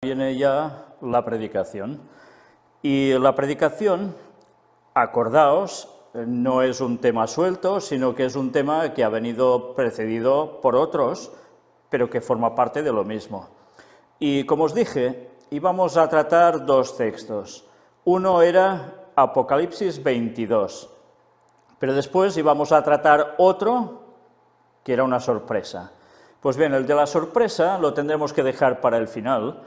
Viene ya la predicación. Y la predicación, acordaos, no es un tema suelto, sino que es un tema que ha venido precedido por otros, pero que forma parte de lo mismo. Y como os dije, íbamos a tratar dos textos. Uno era Apocalipsis 22, pero después íbamos a tratar otro que era una sorpresa. Pues bien, el de la sorpresa lo tendremos que dejar para el final,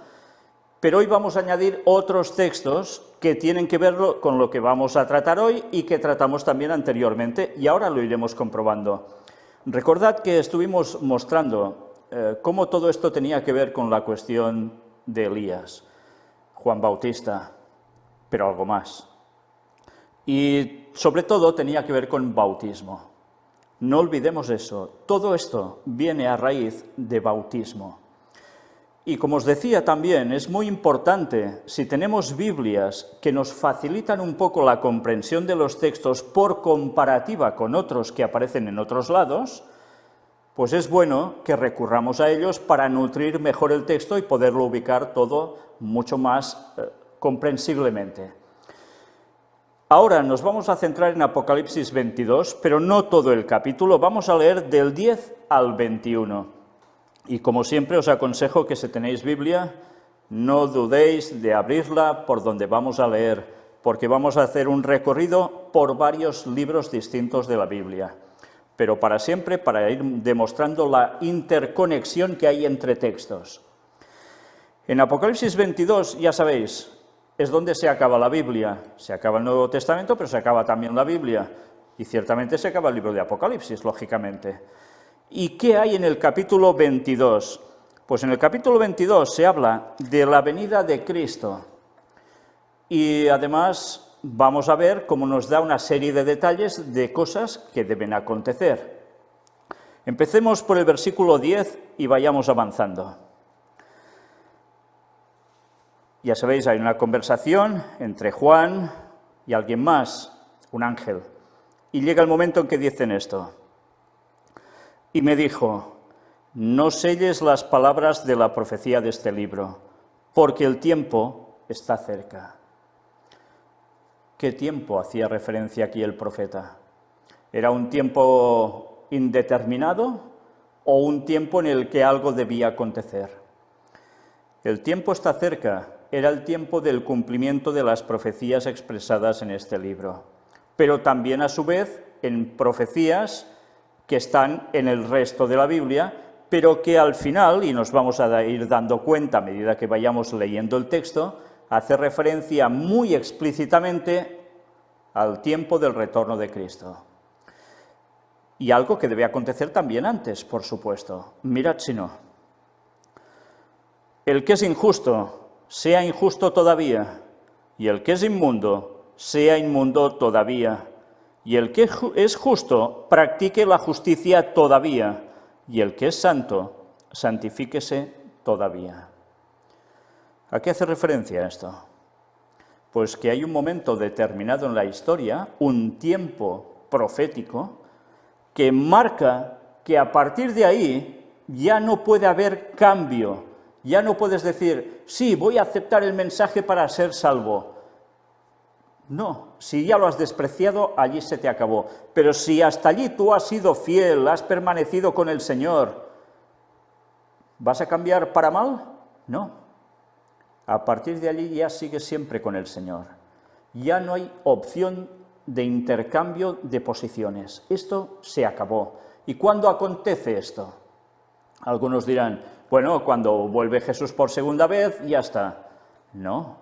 pero hoy vamos a añadir otros textos que tienen que ver con lo que vamos a tratar hoy y que tratamos también anteriormente, y ahora lo iremos comprobando. Recordad que estuvimos mostrando cómo todo esto tenía que ver con la cuestión de Elías, Juan Bautista, pero algo más. Y sobre todo tenía que ver con bautismo. No olvidemos eso, todo esto viene a raíz de bautismo. Y como os decía también, es muy importante, si tenemos Biblias que nos facilitan un poco la comprensión de los textos por comparativa con otros que aparecen en otros lados, pues es bueno que recurramos a ellos para nutrir mejor el texto y poderlo ubicar todo mucho más comprensiblemente. Ahora nos vamos a centrar en Apocalipsis 22, pero no todo el capítulo, vamos a leer del 10 al 21. Y como siempre os aconsejo que si tenéis Biblia, no dudéis de abrirla por donde vamos a leer, porque vamos a hacer un recorrido por varios libros distintos de la Biblia, pero para siempre, para ir demostrando la interconexión que hay entre textos. En Apocalipsis 22, ya sabéis, es donde se acaba la Biblia. Se acaba el Nuevo Testamento, pero se acaba también la Biblia. Y ciertamente se acaba el libro de Apocalipsis, lógicamente. ¿Y qué hay en el capítulo 22? Pues en el capítulo 22 se habla de la venida de Cristo. Y además vamos a ver cómo nos da una serie de detalles de cosas que deben acontecer. Empecemos por el versículo 10 y vayamos avanzando. Ya sabéis, hay una conversación entre Juan y alguien más, un ángel. Y llega el momento en que dicen esto. Y me dijo, no selles las palabras de la profecía de este libro, porque el tiempo está cerca. ¿Qué tiempo hacía referencia aquí el profeta? ¿Era un tiempo indeterminado o un tiempo en el que algo debía acontecer? El tiempo está cerca, era el tiempo del cumplimiento de las profecías expresadas en este libro, pero también a su vez en profecías que están en el resto de la Biblia, pero que al final, y nos vamos a ir dando cuenta a medida que vayamos leyendo el texto, hace referencia muy explícitamente al tiempo del retorno de Cristo. Y algo que debe acontecer también antes, por supuesto. Mirad si no. El que es injusto, sea injusto todavía, y el que es inmundo, sea inmundo todavía. Y el que es justo, practique la justicia todavía, y el que es santo, santifíquese todavía. ¿A qué hace referencia esto? Pues que hay un momento determinado en la historia, un tiempo profético, que marca que a partir de ahí ya no puede haber cambio, ya no puedes decir, sí, voy a aceptar el mensaje para ser salvo. No, si ya lo has despreciado, allí se te acabó. Pero si hasta allí tú has sido fiel, has permanecido con el Señor, ¿vas a cambiar para mal? No. A partir de allí ya sigues siempre con el Señor. Ya no hay opción de intercambio de posiciones. Esto se acabó. ¿Y cuándo acontece esto? Algunos dirán, bueno, cuando vuelve Jesús por segunda vez, ya está. No.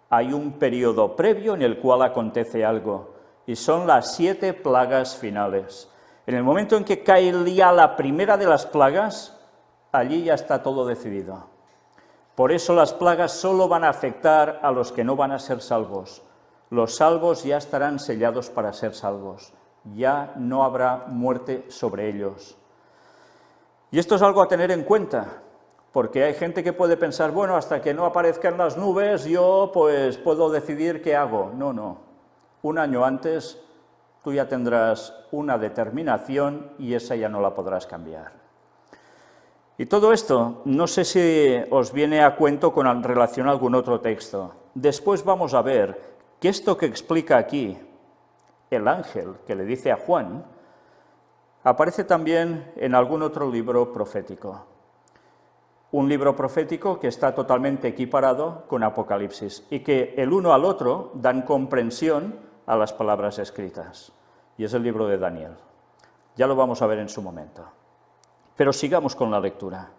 Hay un periodo previo en el cual acontece algo, y son las 7 plagas finales. En el momento en que cae ya la primera de las plagas, allí ya está todo decidido. Por eso las plagas solo van a afectar a los que no van a ser salvos. Los salvos ya estarán sellados para ser salvos. Ya no habrá muerte sobre ellos. Y esto es algo a tener en cuenta, porque hay gente que puede pensar, bueno, hasta que no aparezcan las nubes, yo pues puedo decidir qué hago. No, no. Un año antes tú ya tendrás una determinación y esa ya no la podrás cambiar. Y todo esto, no sé si os viene a cuento con relación a algún otro texto. Después vamos a ver que esto que explica aquí el ángel que le dice a Juan, aparece también en algún otro libro profético. Un libro profético que está totalmente equiparado con Apocalipsis y que el uno al otro dan comprensión a las palabras escritas. Y es el libro de Daniel. Ya lo vamos a ver en su momento. Pero sigamos con la lectura.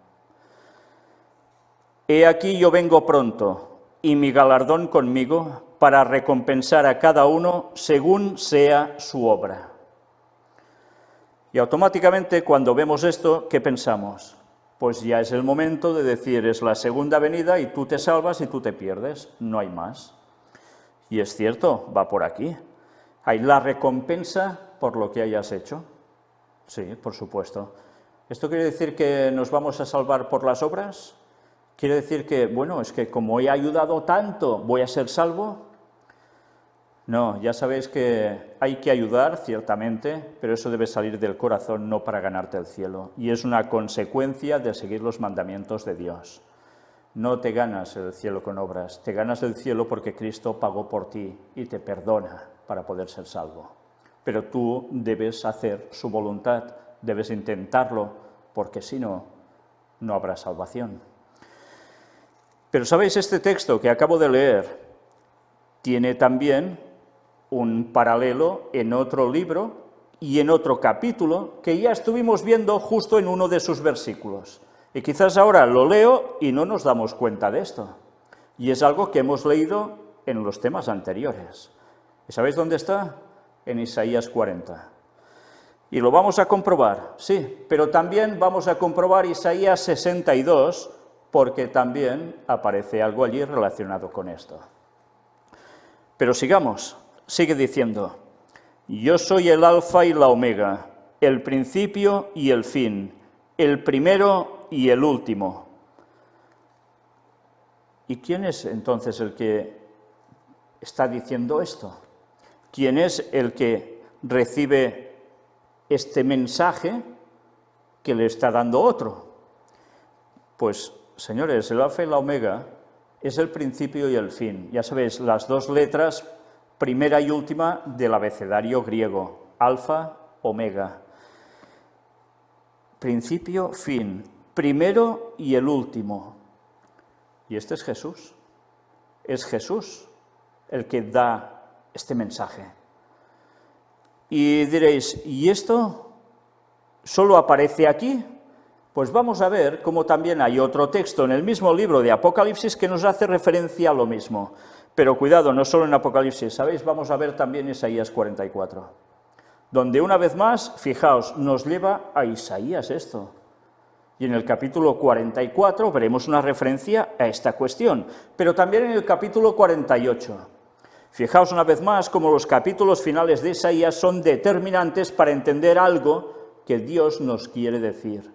He aquí yo vengo pronto, y mi galardón conmigo, para recompensar a cada uno según sea su obra. Y automáticamente cuando vemos esto, ¿qué pensamos? Pues ya es el momento de decir, es la segunda venida y tú te salvas y tú te pierdes, no hay más. Y es cierto, va por aquí. Hay la recompensa por lo que hayas hecho. Sí, por supuesto. ¿Esto quiere decir que nos vamos a salvar por las obras? ¿Quiere decir que, bueno, es que como he ayudado tanto, voy a ser salvo? No, ya sabéis que hay que ayudar, ciertamente, pero eso debe salir del corazón, no para ganarte el cielo. Y es una consecuencia de seguir los mandamientos de Dios. No te ganas el cielo con obras, te ganas el cielo porque Cristo pagó por ti y te perdona para poder ser salvo. Pero tú debes hacer su voluntad, debes intentarlo, porque si no, no habrá salvación. Pero sabéis, este texto que acabo de leer tiene también un paralelo en otro libro y en otro capítulo que ya estuvimos viendo justo en uno de sus versículos. Y quizás ahora lo leo y no nos damos cuenta de esto. Y es algo que hemos leído en los temas anteriores. ¿Y sabéis dónde está? En Isaías 40. Y lo vamos a comprobar, sí, pero también vamos a comprobar Isaías 62, porque también aparece algo allí relacionado con esto. Pero sigamos, sigue diciendo, yo soy el alfa y la omega, el principio y el fin, el primero y el último. ¿Y quién es entonces el que está diciendo esto? ¿Quién es el que recibe este mensaje que le está dando otro? Pues, señores, el alfa y la omega es el principio y el fin. Ya sabéis, las dos letras, primera y última, del abecedario griego. Alfa, omega. Principio, fin. Primero y el último. Y este es Jesús. Es Jesús el que da este mensaje. Y diréis, ¿y esto solo aparece aquí? Pues vamos a ver cómo también hay otro texto en el mismo libro de Apocalipsis que nos hace referencia a lo mismo. Pero cuidado, no solo en Apocalipsis, ¿sabéis? Vamos a ver también Isaías 44, donde una vez más, fijaos, nos lleva a Isaías esto. Y en el capítulo 44 veremos una referencia a esta cuestión, pero también en el capítulo 48. Fijaos una vez más cómo los capítulos finales de Isaías son determinantes para entender algo que Dios nos quiere decir.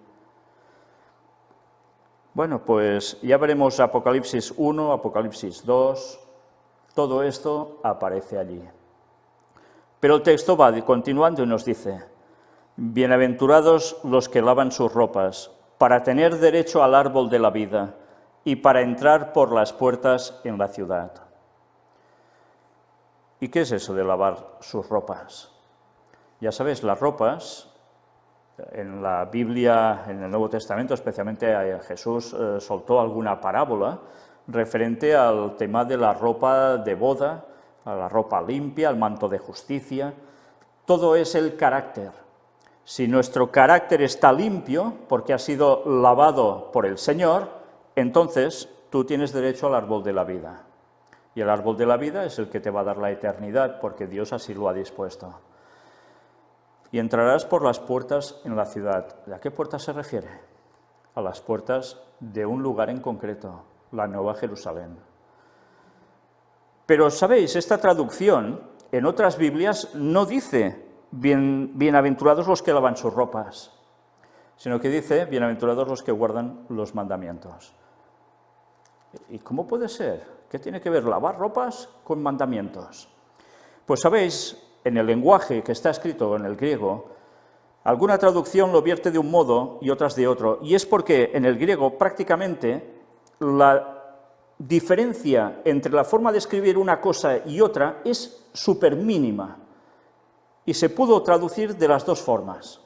Bueno, pues ya veremos Apocalipsis 1, Apocalipsis 2, todo esto aparece allí. Pero el texto va continuando y nos dice, bienaventurados los que lavan sus ropas, para tener derecho al árbol de la vida y para entrar por las puertas en la ciudad. ¿Y qué es eso de lavar sus ropas? Ya sabéis, las ropas, en la Biblia, en el Nuevo Testamento, especialmente Jesús soltó alguna parábola referente al tema de la ropa de boda, a la ropa limpia, al manto de justicia. Todo es el carácter. Si nuestro carácter está limpio, porque ha sido lavado por el Señor, entonces tú tienes derecho al árbol de la vida. Y el árbol de la vida es el que te va a dar la eternidad, porque Dios así lo ha dispuesto. Y entrarás por las puertas en la ciudad. ¿A qué puertas se refiere? A las puertas de un lugar en concreto, la Nueva Jerusalén. Pero, ¿sabéis? Esta traducción en otras Biblias no dice bienaventurados los que lavan sus ropas, sino que dice bienaventurados los que guardan los mandamientos. ¿Y cómo puede ser? ¿Qué tiene que ver lavar ropas con mandamientos? Pues, ¿sabéis? En el lenguaje que está escrito en el griego, Alguna traducción lo vierte de un modo y otras de otro, y es porque en el griego prácticamente la diferencia entre la forma de escribir una cosa y otra es súper mínima, y se pudo traducir de las dos formas.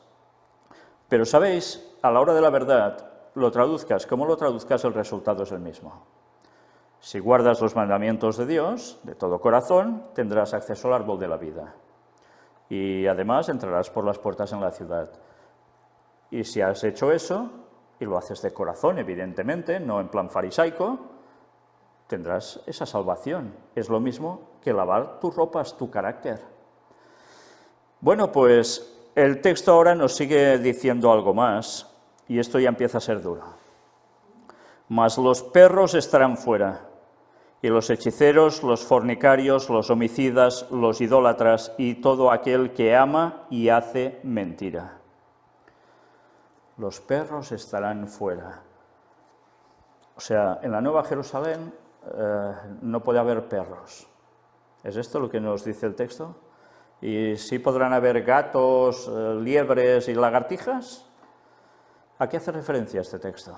Pero, ¿sabéis? A la hora de la verdad, lo traduzcas como lo traduzcas, el resultado es el mismo. Si guardas los mandamientos de Dios de todo corazón, tendrás acceso al árbol de la vida. Y además entrarás por las puertas en la ciudad. Y si has hecho eso, y lo haces de corazón, evidentemente, no en plan farisaico, tendrás esa salvación. Es lo mismo que lavar tus ropas, tu carácter. Bueno, pues el texto ahora nos sigue diciendo algo más, y esto ya empieza a ser duro. Mas los perros estarán fuera, y los hechiceros, los fornicarios, los homicidas, los idólatras y todo aquel que ama y hace mentira. Los perros estarán fuera. O sea, en la Nueva Jerusalén no puede haber perros. ¿Es esto lo que nos dice el texto? ¿Y sí podrán haber gatos, liebres y lagartijas? ¿A qué hace referencia este texto?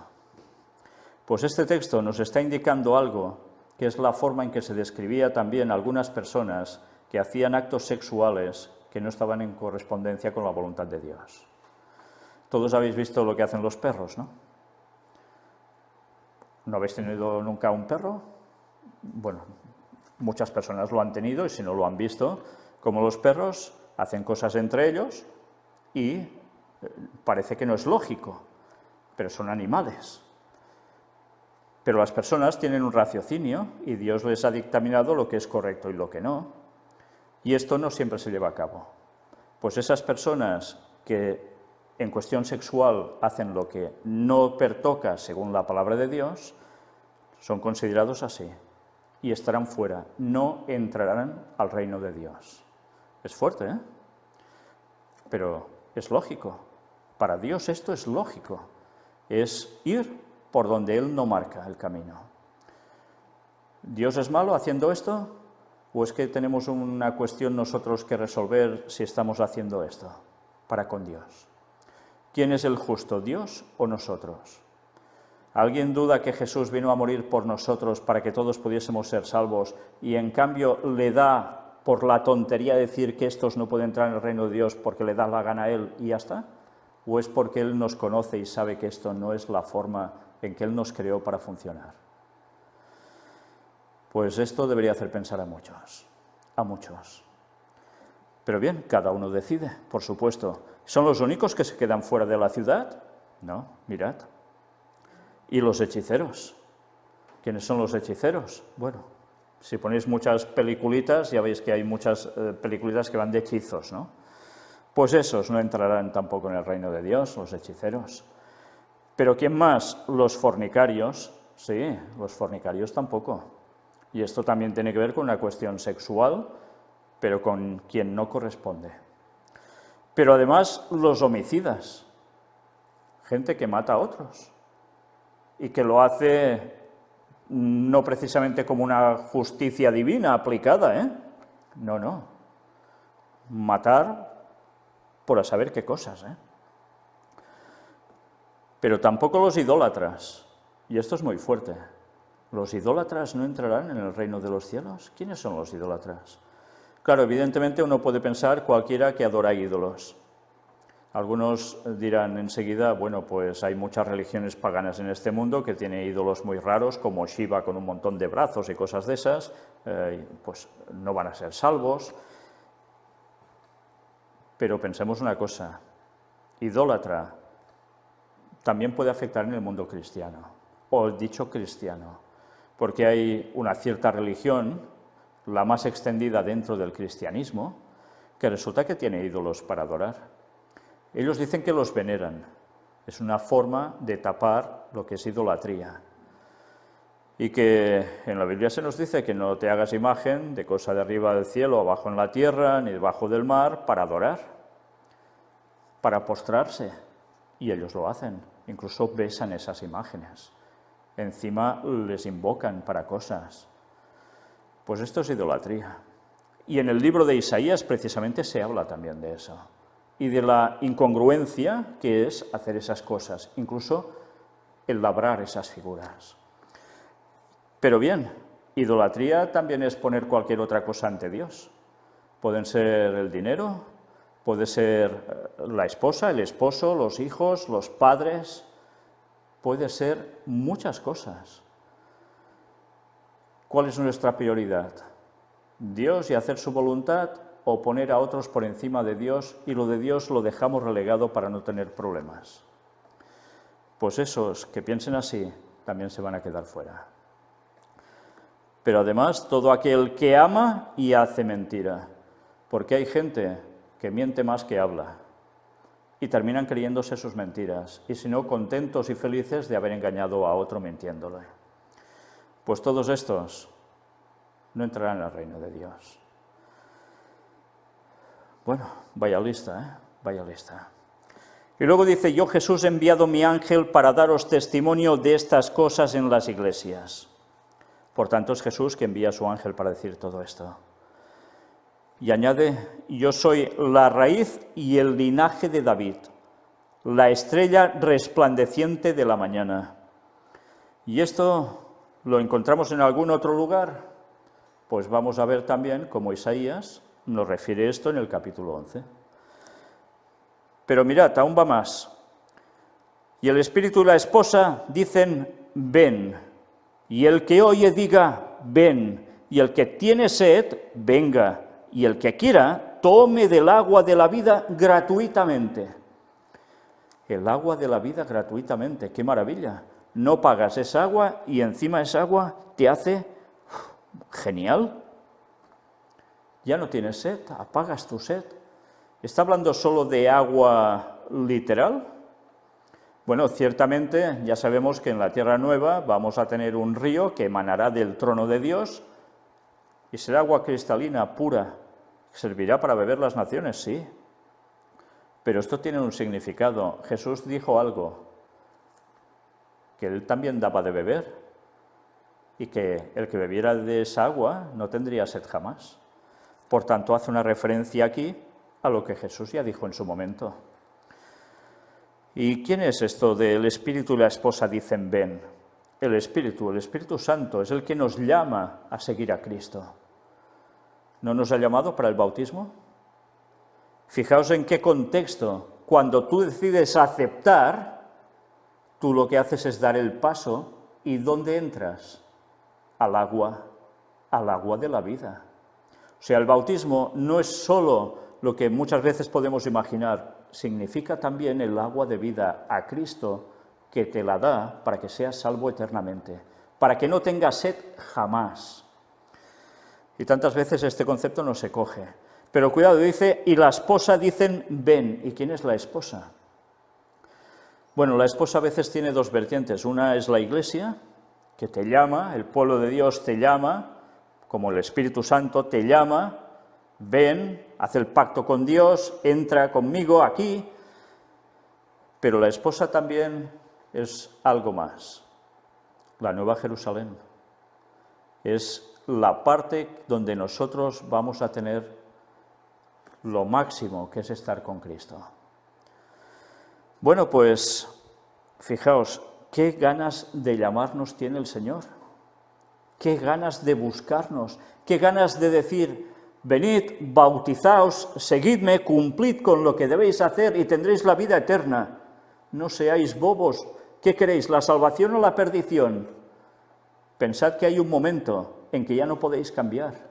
Pues este texto nos está indicando algo, que es la forma en que se describía también a algunas personas que hacían actos sexuales que no estaban en correspondencia con la voluntad de Dios. Todos habéis visto lo que hacen los perros, ¿no? ¿No habéis tenido nunca un perro? Bueno, muchas personas lo han tenido y si no lo han visto, como los perros hacen cosas entre ellos y parece que no es lógico, pero son animales. Pero las personas tienen un raciocinio y Dios les ha dictaminado lo que es correcto y lo que no. Y esto no siempre se lleva a cabo. Pues esas personas que en cuestión sexual hacen lo que no pertoca según la palabra de Dios, son considerados así y estarán fuera, no entrarán al reino de Dios. Es fuerte, ¿eh? Pero es lógico. Para Dios esto es lógico. Es ir por donde Él no marca el camino. ¿Dios es malo haciendo esto? ¿O es que tenemos una cuestión nosotros que resolver si estamos haciendo esto para con Dios? ¿Quién es el justo, Dios o nosotros? ¿Alguien duda que Jesús vino a morir por nosotros para que todos pudiésemos ser salvos y en cambio le da por la tontería decir que estos no pueden entrar en el reino de Dios porque le da la gana a Él y ya está? ¿O es porque Él nos conoce y sabe que esto no es la forma en que Él nos creó para funcionar? Pues esto debería hacer pensar a muchos, a muchos. Pero bien, cada uno decide, por supuesto. ¿Son los únicos que se quedan fuera de la ciudad? No, mirad. ¿Y los hechiceros? ¿Quiénes son los hechiceros? Bueno, si ponéis muchas peliculitas, ya veis que hay muchas peliculitas que van de hechizos, ¿no? Pues esos no entrarán tampoco en el reino de Dios, los hechiceros. ¿Pero quién más? Los fornicarios. Sí, los fornicarios tampoco. Y esto también tiene que ver con una cuestión sexual, pero con quien no corresponde. Pero además los homicidas, gente que mata a otros y que lo hace no precisamente como una justicia divina aplicada, ¿eh? No, no. Matar por a saber qué cosas, ¿eh? Pero tampoco los idólatras, y esto es muy fuerte. ¿Los idólatras no entrarán en el reino de los cielos? ¿Quiénes son los idólatras? Claro, evidentemente uno puede pensar cualquiera que adora ídolos. Algunos dirán enseguida, bueno, pues hay muchas religiones paganas en este mundo que tienen ídolos muy raros, como Shiva con un montón de brazos y cosas de esas, pues no van a ser salvos. Pero pensemos una cosa, idólatra también puede afectar en el mundo cristiano, o dicho cristiano, porque hay una cierta religión, la más extendida dentro del cristianismo, que resulta que tiene ídolos para adorar. Ellos dicen que los veneran, es una forma de tapar lo que es idolatría. Y que en la Biblia se nos dice que no te hagas imagen de cosa de arriba del cielo, abajo en la tierra, ni debajo del mar, para adorar, para postrarse. Y ellos lo hacen, incluso besan esas imágenes. Encima les invocan para cosas. Pues esto es idolatría. Y en el libro de Isaías precisamente se habla también de eso. y de la incongruencia que es hacer esas cosas, incluso el labrar esas figuras. Pero bien, idolatría también es poner cualquier otra cosa ante Dios. Pueden ser el dinero, puede ser la esposa, el esposo, los hijos, los padres, puede ser muchas cosas. ¿Cuál es nuestra prioridad? ¿Dios y hacer su voluntad o poner a otros por encima de Dios y lo de Dios lo dejamos relegado para no tener problemas? Pues esos que piensen así también se van a quedar fuera. Pero además, todo aquel que ama y hace mentira, porque hay gente que miente más que habla y terminan creyéndose sus mentiras, y si no, contentos y felices de haber engañado a otro mintiéndole. Pues todos estos no entrarán en el reino de Dios. Bueno, vaya lista, ¿eh? Vaya lista. Y luego dice, yo Jesús he enviado mi ángel para daros testimonio de estas cosas en las iglesias. Por tanto, es Jesús que envía a su ángel para decir todo esto. Y añade, yo soy la raíz y el linaje de David, la estrella resplandeciente de la mañana. ¿Y esto lo encontramos en algún otro lugar? Pues vamos a ver también cómo Isaías nos refiere esto en el capítulo 11. Pero mirad, aún va más. Y el espíritu y la esposa dicen, ven. Y el que oye diga, ven. Y el que tiene sed, venga. Y el que quiera, tome del agua de la vida gratuitamente. El agua de la vida gratuitamente, qué maravilla. No pagas esa agua y encima esa agua te hace genial. Ya no tienes sed, apagas tu sed. ¿Está hablando solo de agua literal? Bueno, ciertamente ya sabemos que en la Tierra Nueva vamos a tener un río que emanará del trono de Dios y será agua cristalina, pura. ¿Servirá para beber las naciones? Sí. Pero esto tiene un significado. Jesús dijo algo, que él también daba de beber y que el que bebiera de esa agua no tendría sed jamás. Por tanto, hace una referencia aquí a lo que Jesús ya dijo en su momento. ¿Y quién es esto del Espíritu y la esposa dicen ven? El Espíritu Santo, es el que nos llama a seguir a Cristo. ¿No nos ha llamado para el bautismo? Fijaos en qué contexto. Cuando tú decides aceptar, tú lo que haces es dar el paso. ¿Y dónde entras? Al agua de la vida. O sea, el bautismo no es solo lo que muchas veces podemos imaginar, significa también el agua de vida a Cristo que te la da para que seas salvo eternamente, para que no tengas sed jamás. Y tantas veces este concepto no se coge. Pero cuidado, dice, y la esposa dicen ven. ¿Y quién es la esposa? Bueno, la esposa a veces tiene dos vertientes. Una es la Iglesia, que te llama, el pueblo de Dios te llama, como el Espíritu Santo te llama, ven, haz el pacto con Dios, entra conmigo aquí. Pero la esposa también es algo más. La Nueva Jerusalén es la parte donde nosotros vamos a tener lo máximo, que es estar con Cristo. Bueno, pues, fijaos, qué ganas de llamarnos tiene el Señor, qué ganas de buscarnos, qué ganas de decir, venid, bautizaos, seguidme, cumplid con lo que debéis hacer y tendréis la vida eterna. No seáis bobos. ¿Qué queréis, la salvación o la perdición? Pensad que hay un momento en que ya no podéis cambiar.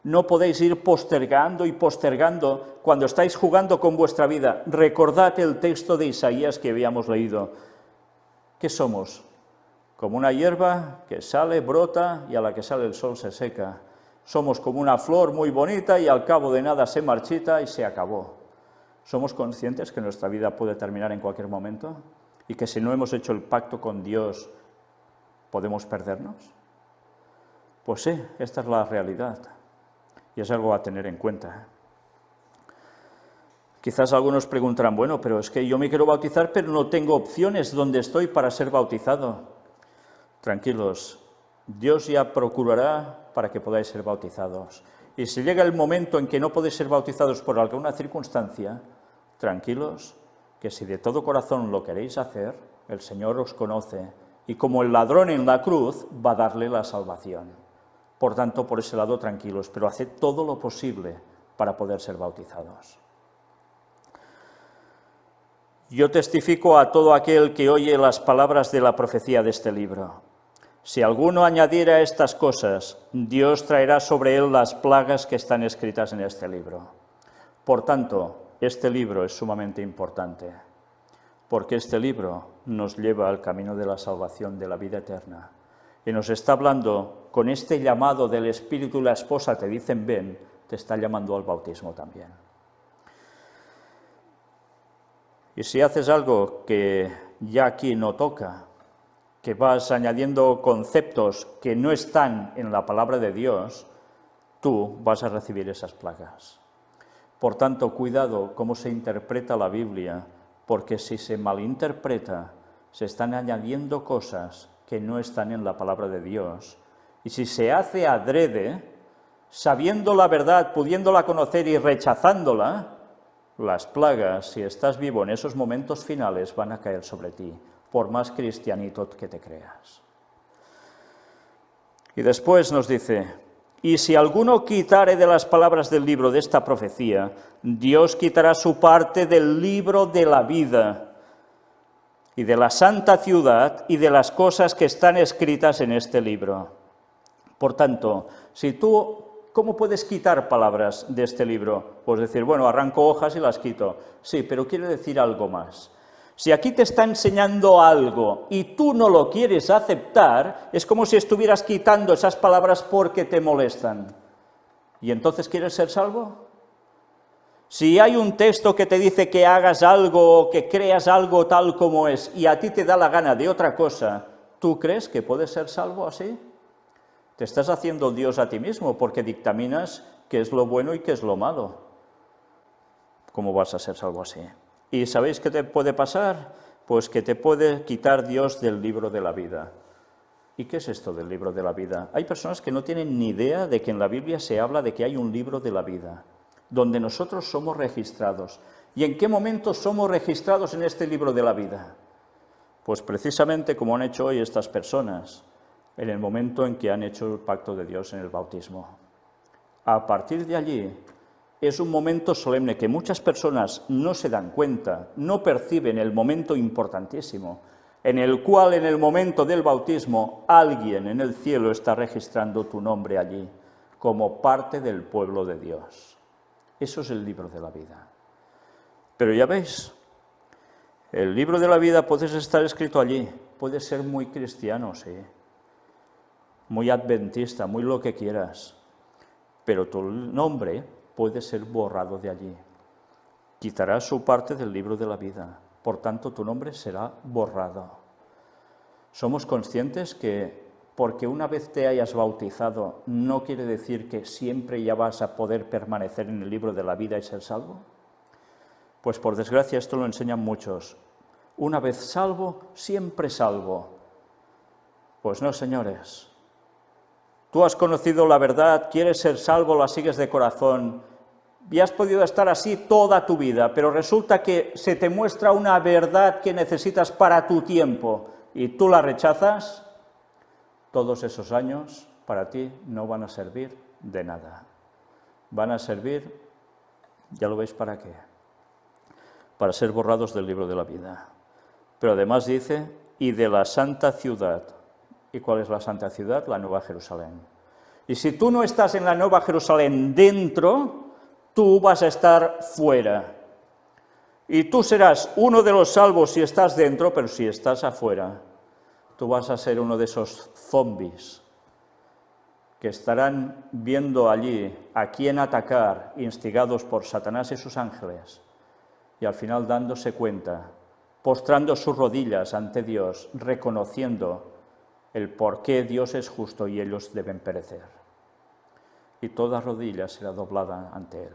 No podéis ir postergando y postergando cuando estáis jugando con vuestra vida. Recordad el texto de Isaías que habíamos leído. ¿Qué somos? Como una hierba que sale, brota y a la que sale el sol se seca. Somos como una flor muy bonita y al cabo de nada se marchita y se acabó. ¿Somos conscientes que nuestra vida puede terminar en cualquier momento? Y que si no hemos hecho el pacto con Dios, ¿podemos perdernos? Pues sí, esta es la realidad. Y es algo a tener en cuenta. Quizás algunos preguntarán, bueno, pero es que yo me quiero bautizar, pero no tengo opciones donde estoy para ser bautizado. Tranquilos, Dios ya procurará para que podáis ser bautizados. Y si llega el momento en que no podéis ser bautizados por alguna circunstancia, tranquilos, que si de todo corazón lo queréis hacer, el Señor os conoce, y como el ladrón en la cruz, va a darle la salvación. Por tanto, por ese lado, tranquilos, pero haced todo lo posible para poder ser bautizados. Yo testifico a todo aquel que oye las palabras de la profecía de este libro. Si alguno añadiera estas cosas, Dios traerá sobre él las plagas que están escritas en este libro. Por tanto, este libro es sumamente importante, porque este libro nos lleva al camino de la salvación, de la vida eterna. Y nos está hablando, con este llamado del Espíritu y la esposa te dicen ven, te está llamando al bautismo también. Y si haces algo que ya aquí no toca, que vas añadiendo conceptos que no están en la palabra de Dios, tú vas a recibir esas plagas. Por tanto, cuidado cómo se interpreta la Biblia, porque si se malinterpreta, se están añadiendo cosas que no están en la palabra de Dios. Y si se hace adrede, sabiendo la verdad, pudiéndola conocer y rechazándola, las plagas, si estás vivo en esos momentos finales, van a caer sobre ti, por más cristianito que te creas. Y después nos dice, y si alguno quitare de las palabras del libro de esta profecía, Dios quitará su parte del libro de la vida y de la santa ciudad y de las cosas que están escritas en este libro. Por tanto, si tú, ¿cómo puedes quitar palabras de este libro? Pues decir, bueno, arranco hojas y las quito. Sí, pero quiere decir algo más. Si aquí te está enseñando algo y tú no lo quieres aceptar, es como si estuvieras quitando esas palabras porque te molestan. ¿Y entonces quieres ser salvo? Si hay un texto que te dice que hagas algo o que creas algo tal como es y a ti te da la gana de otra cosa, ¿tú crees que puedes ser salvo así? Te estás haciendo Dios a ti mismo porque dictaminas qué es lo bueno y qué es lo malo. ¿Cómo vas a ser salvo así? ¿Y sabéis qué te puede pasar? Pues que te puede quitar Dios del libro de la vida. ¿Y qué es esto del libro de la vida? Hay personas que no tienen ni idea de que en la Biblia se habla de que hay un libro de la vida, donde nosotros somos registrados. ¿Y en qué momento somos registrados en este libro de la vida? Pues precisamente como han hecho hoy estas personas, en el momento en que han hecho el pacto de Dios en el bautismo. A partir de allí, es un momento solemne que muchas personas no se dan cuenta, no perciben el momento importantísimo, en el cual en el momento del bautismo alguien en el cielo está registrando tu nombre allí, como parte del pueblo de Dios. Eso es el libro de la vida. Pero ya veis, el libro de la vida puede estar escrito allí, puede ser muy cristiano, sí, muy adventista, muy lo que quieras, pero tu nombre puede ser borrado de allí. Quitarás su parte del libro de la vida, por tanto tu nombre será borrado. Somos conscientes que porque una vez te hayas bautizado no quiere decir que siempre ya vas a poder permanecer en el libro de la vida y ser salvo. Pues por desgracia esto lo enseñan muchos. Una vez salvo, siempre salvo. Pues no, señores. Tú has conocido la verdad, quieres ser salvo, la sigues de corazón y has podido estar así toda tu vida, pero resulta que se te muestra una verdad que necesitas para tu tiempo y tú la rechazas, todos esos años para ti no van a servir de nada. Van a servir, ya lo veis para qué, para ser borrados del libro de la vida. Pero además dice, y de la santa ciudad. ¿Y cuál es la santa ciudad? La Nueva Jerusalén. Y si tú no estás en la Nueva Jerusalén dentro, tú vas a estar fuera. Y tú serás uno de los salvos si estás dentro, pero si estás afuera, tú vas a ser uno de esos zombies que estarán viendo allí a quién atacar, instigados por Satanás y sus ángeles, y al final dándose cuenta, postrando sus rodillas ante Dios, reconociendo el por qué Dios es justo y ellos deben perecer. Y toda rodilla será doblada ante Él.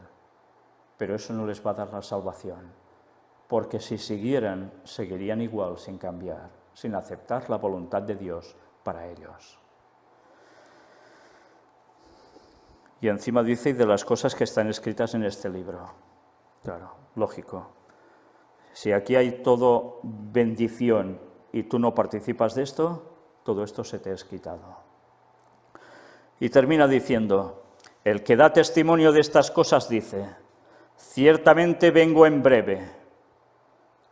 Pero eso no les va a dar la salvación, porque si siguieran, seguirían igual sin cambiar, sin aceptar la voluntad de Dios para ellos. Y encima dice, y de las cosas que están escritas en este libro. Claro, lógico. Si aquí hay todo bendición y tú no participas de esto, todo esto se te es quitado. Y termina diciendo, el que da testimonio de estas cosas dice, ciertamente vengo en breve.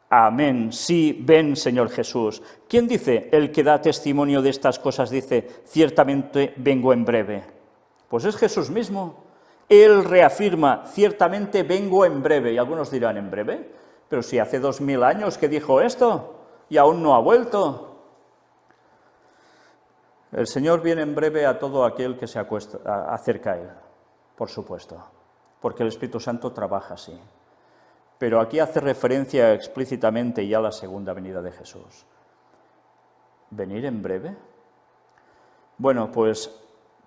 Amén, sí, ven, Señor Jesús. ¿Quién dice, el que da testimonio de estas cosas dice, ciertamente vengo en breve? Pues es Jesús mismo. Él reafirma, ciertamente vengo en breve. Y algunos dirán, ¿en breve? Pero si hace 2000 años que dijo esto y aún no ha vuelto. El Señor viene en breve a todo aquel que se acerca a Él, por supuesto, porque el Espíritu Santo trabaja así. Pero aquí hace referencia explícitamente ya a la segunda venida de Jesús. ¿Venir en breve? Bueno, pues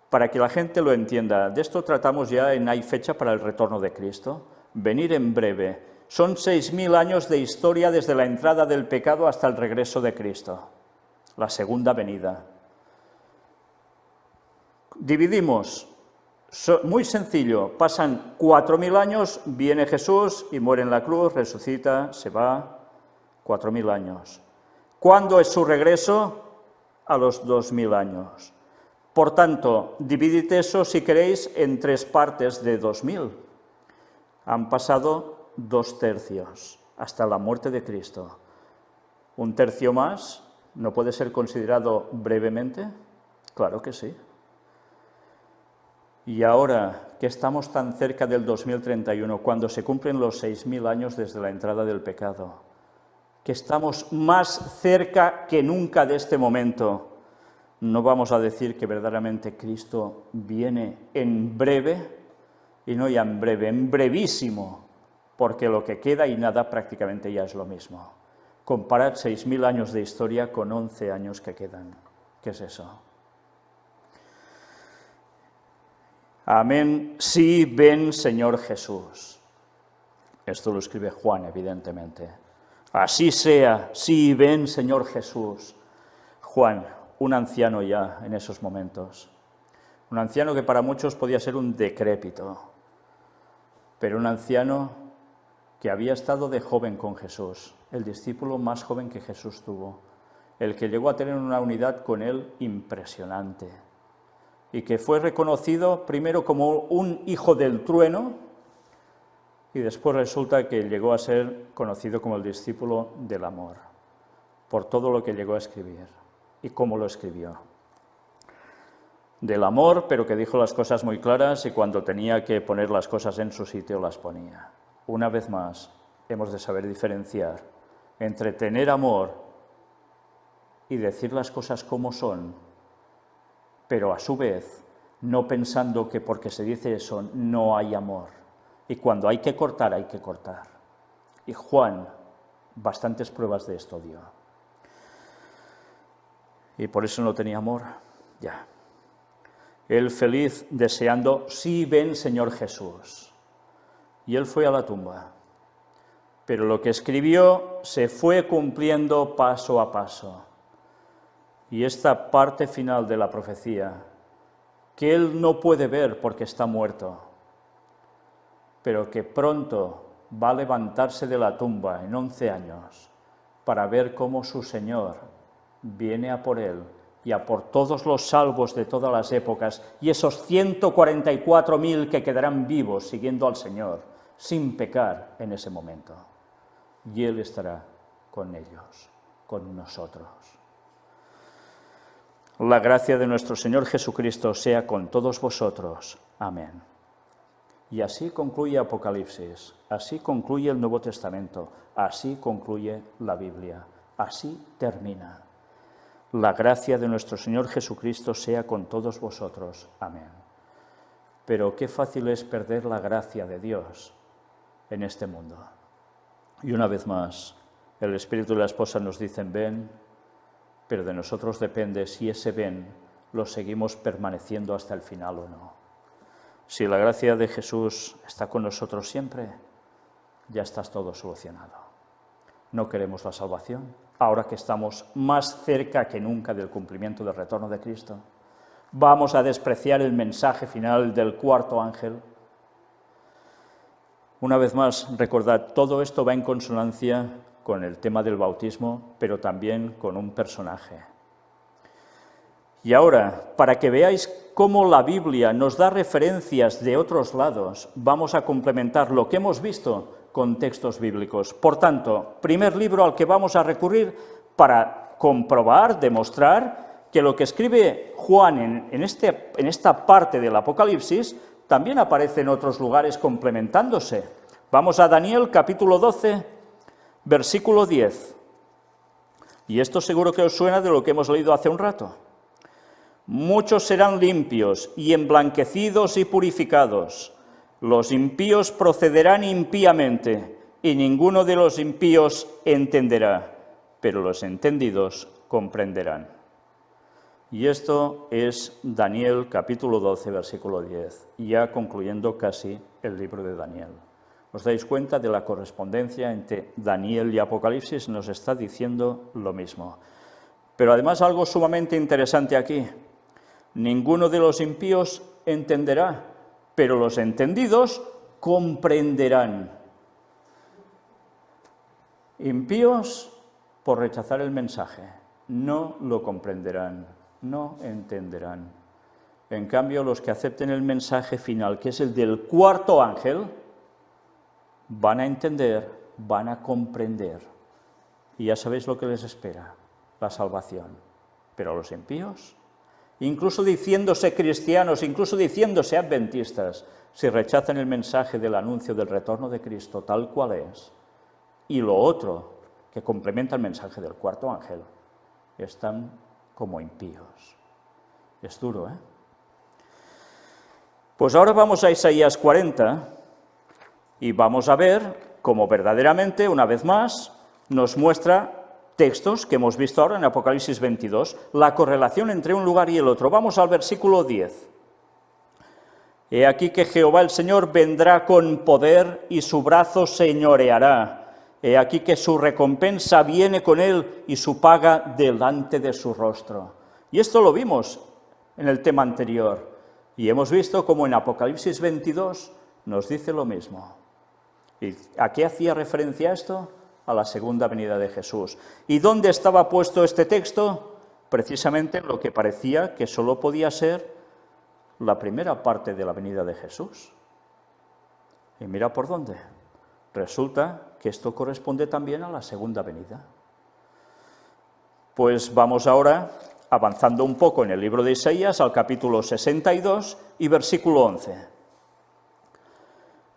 para que la gente lo entienda, de esto tratamos ya en Hay fecha para el retorno de Cristo. Venir en breve. Son 6000 años de historia desde la entrada del pecado hasta el regreso de Cristo, la segunda venida. Dividimos, muy sencillo, pasan 4000 años, viene Jesús y muere en la cruz, resucita, se va, 4000 años. ¿Cuándo es su regreso? A los 2000 años. Por tanto, dividid eso, si queréis, en 3 partes de 2000. Han pasado 2 tercios, hasta la muerte de Cristo. ¿Un tercio más no puede ser considerado brevemente? Claro que sí. Y ahora que estamos tan cerca del 2031, cuando se cumplen los 6000 años desde la entrada del pecado, que estamos más cerca que nunca de este momento, ¿no vamos a decir que verdaderamente Cristo viene en breve? Y no ya en breve, en brevísimo, porque lo que queda y nada prácticamente ya es lo mismo. Comparad 6000 años de historia con 11 años que quedan. ¿Qué es eso? Amén, sí, ven, Señor Jesús. Esto lo escribe Juan, evidentemente. Así sea, sí, ven, Señor Jesús. Juan, un anciano ya en esos momentos. Un anciano que para muchos podía ser un decrépito, pero un anciano que había estado de joven con Jesús, el discípulo más joven que Jesús tuvo, el que llegó a tener una unidad con él impresionante, y que fue reconocido primero como un hijo del trueno, y después resulta que llegó a ser conocido como el discípulo del amor, por todo lo que llegó a escribir, y cómo lo escribió. Del amor, pero que dijo las cosas muy claras, y cuando tenía que poner las cosas en su sitio, las ponía. Una vez más, hemos de saber diferenciar entre tener amor y decir las cosas como son, pero a su vez no pensando que porque se dice eso no hay amor. Y cuando hay que cortar, hay que cortar. Y Juan bastantes pruebas de esto dio. Y por eso no tenía amor, ya. Él feliz deseando, sí, ven, Señor Jesús. Y él fue a la tumba. Pero lo que escribió se fue cumpliendo paso a paso. Y esta parte final de la profecía, que él no puede ver porque está muerto, pero que pronto va a levantarse de la tumba en 11 años para ver cómo su Señor viene a por él y a por todos los salvos de todas las épocas y esos 144.000 que quedarán vivos siguiendo al Señor, sin pecar en ese momento. Y Él estará con ellos, con nosotros. La gracia de nuestro Señor Jesucristo sea con todos vosotros. Amén. Y así concluye Apocalipsis, así concluye el Nuevo Testamento, así concluye la Biblia, así termina. La gracia de nuestro Señor Jesucristo sea con todos vosotros. Amén. Pero qué fácil es perder la gracia de Dios en este mundo. Y una vez más, el Espíritu y la esposa nos dicen ven, pero de nosotros depende si ese ven lo seguimos permaneciendo hasta el final o no. Si la gracia de Jesús está con nosotros siempre, ya está todo solucionado. No queremos la salvación, ahora que estamos más cerca que nunca del cumplimiento del retorno de Cristo. ¿Vamos a despreciar el mensaje final del cuarto ángel? Una vez más, recordad, todo esto va en consonancia con el tema del bautismo, pero también con un personaje. Y ahora, para que veáis cómo la Biblia nos da referencias de otros lados, vamos a complementar lo que hemos visto con textos bíblicos. Por tanto, primer libro al que vamos a recurrir para comprobar, demostrar que lo que escribe Juan en esta parte del Apocalipsis también aparece en otros lugares complementándose. Vamos a Daniel, capítulo 12, versículo 10. Y esto seguro que os suena de lo que hemos leído hace un rato. Muchos serán limpios y emblanquecidos y purificados. Los impíos procederán impíamente, y ninguno de los impíos entenderá, pero los entendidos comprenderán. Y esto es Daniel capítulo 12, versículo 10, ya concluyendo casi el libro de Daniel. ¿Os dais cuenta de la correspondencia entre Daniel y Apocalipsis? Nos está diciendo lo mismo. Pero además algo sumamente interesante aquí. Ninguno de los impíos entenderá, pero los entendidos comprenderán. Impíos por rechazar el mensaje, no lo comprenderán, no entenderán. En cambio, los que acepten el mensaje final, que es el del cuarto ángel, van a entender, van a comprender. Y ya sabéis lo que les espera, la salvación. Pero a los impíos, incluso diciéndose cristianos, incluso diciéndose adventistas, si rechazan el mensaje del anuncio del retorno de Cristo tal cual es, y lo otro, que complementa el mensaje del cuarto ángel, están como impíos. Es duro, ¿eh? Pues ahora vamos a Isaías 40 y vamos a ver cómo verdaderamente, una vez más, nos muestra textos que hemos visto ahora en Apocalipsis 22, la correlación entre un lugar y el otro. Vamos al versículo 10. He aquí que Jehová el Señor vendrá con poder y su brazo señoreará. He aquí que su recompensa viene con él y su paga delante de su rostro. Y esto lo vimos en el tema anterior. Y hemos visto como en Apocalipsis 22 nos dice lo mismo. ¿Y a qué hacía referencia esto? A la segunda venida de Jesús. ¿Y dónde estaba puesto este texto? Precisamente en lo que parecía que solo podía ser la primera parte de la venida de Jesús. Y mira por dónde. Resulta que esto corresponde también a la segunda venida. Pues vamos ahora, avanzando un poco en el libro de Isaías, al capítulo 62 y versículo 11.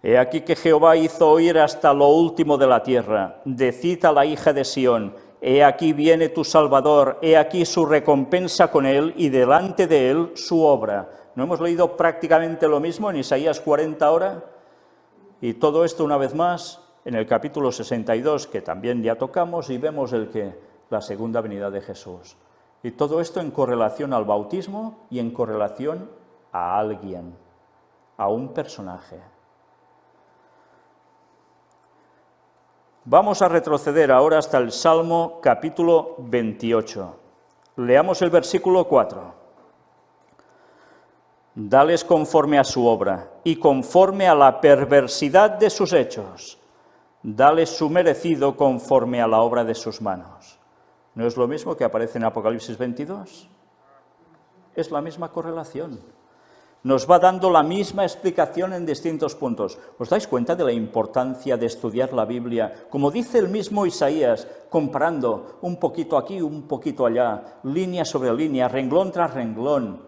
He aquí que Jehová hizo oír hasta lo último de la tierra. Decid a la hija de Sión, he aquí viene tu Salvador, he aquí su recompensa con él y delante de él su obra. ¿No hemos leído prácticamente lo mismo en Isaías 40 ahora? Y todo esto una vez más en el capítulo 62, que también ya tocamos, y vemos la segunda venida de Jesús. Y todo esto en correlación al bautismo y en correlación a alguien, a un personaje. Vamos a retroceder ahora hasta el Salmo capítulo 28. Leamos el versículo 4. Dales conforme a su obra y conforme a la perversidad de sus hechos. Dales su merecido conforme a la obra de sus manos. ¿No es lo mismo que aparece en Apocalipsis 22? Es la misma correlación. Nos va dando la misma explicación en distintos puntos. ¿Os dais cuenta de la importancia de estudiar la Biblia? Como dice el mismo Isaías, comparando un poquito aquí, un poquito allá, línea sobre línea, renglón tras renglón.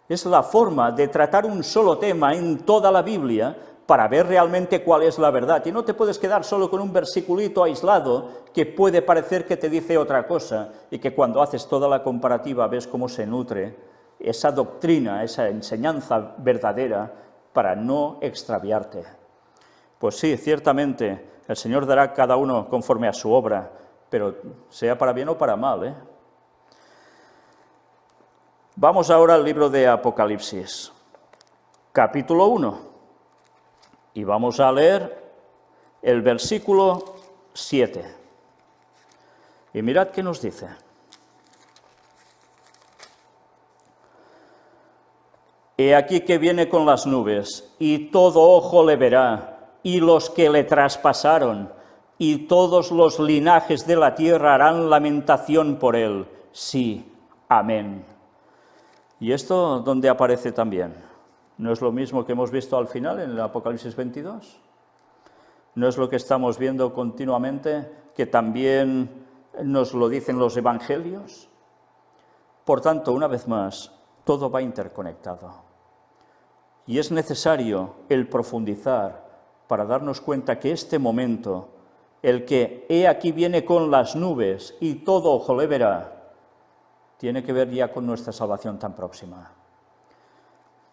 Es la forma de tratar un solo tema en toda la Biblia para ver realmente cuál es la verdad. Y no te puedes quedar solo con un versiculito aislado que puede parecer que te dice otra cosa y que cuando haces toda la comparativa ves cómo se nutre esa doctrina, esa enseñanza verdadera para no extraviarte. Pues sí, ciertamente, el Señor dará a cada uno conforme a su obra, pero sea para bien o para mal, ¿eh? Vamos ahora al libro de Apocalipsis, capítulo 1, y vamos a leer el versículo 7. Y mirad qué nos dice. He aquí que viene con las nubes, y todo ojo le verá, y los que le traspasaron, y todos los linajes de la tierra harán lamentación por él. Sí, amén. ¿Y esto dónde aparece también? ¿No es lo mismo que hemos visto al final en el Apocalipsis 22? ¿No es lo que estamos viendo continuamente, que también nos lo dicen los evangelios? Por tanto, una vez más, todo va interconectado. Y es necesario el profundizar para darnos cuenta que este momento, el que he aquí viene con las nubes y todo ojo le verá, tiene que ver ya con nuestra salvación tan próxima.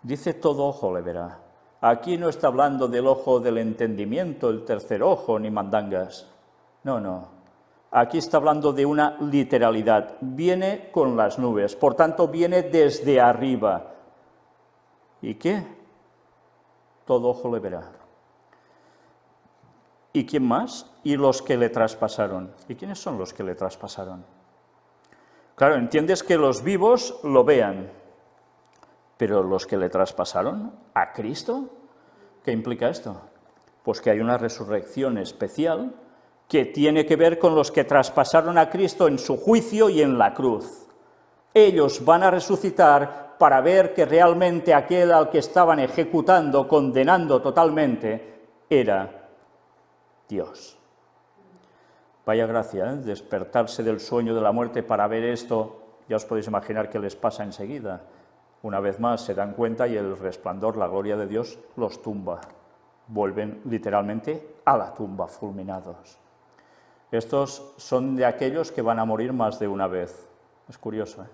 Dice todo ojo le verá. Aquí no está hablando del ojo del entendimiento, el tercer ojo, ni mandangas. No, no. Aquí está hablando de una literalidad. Viene con las nubes, por tanto viene desde arriba. ¿Y qué? Todo ojo le verá. ¿Y quién más? Y los que le traspasaron. ¿Y quiénes son los que le traspasaron? Claro, entiendes que los vivos lo vean, pero los que le traspasaron a Cristo, ¿qué implica esto? Pues que hay una resurrección especial que tiene que ver con los que traspasaron a Cristo en su juicio y en la cruz. Ellos van a resucitar para ver que realmente aquel al que estaban ejecutando, condenando totalmente, era Dios. Vaya gracia, ¿eh? Despertarse del sueño de la muerte para ver esto, ya os podéis imaginar qué les pasa enseguida. Una vez más se dan cuenta y el resplandor, la gloria de Dios, los tumba. Vuelven literalmente a la tumba, fulminados. Estos son de aquellos que van a morir más de una vez. Es curioso, ¿eh?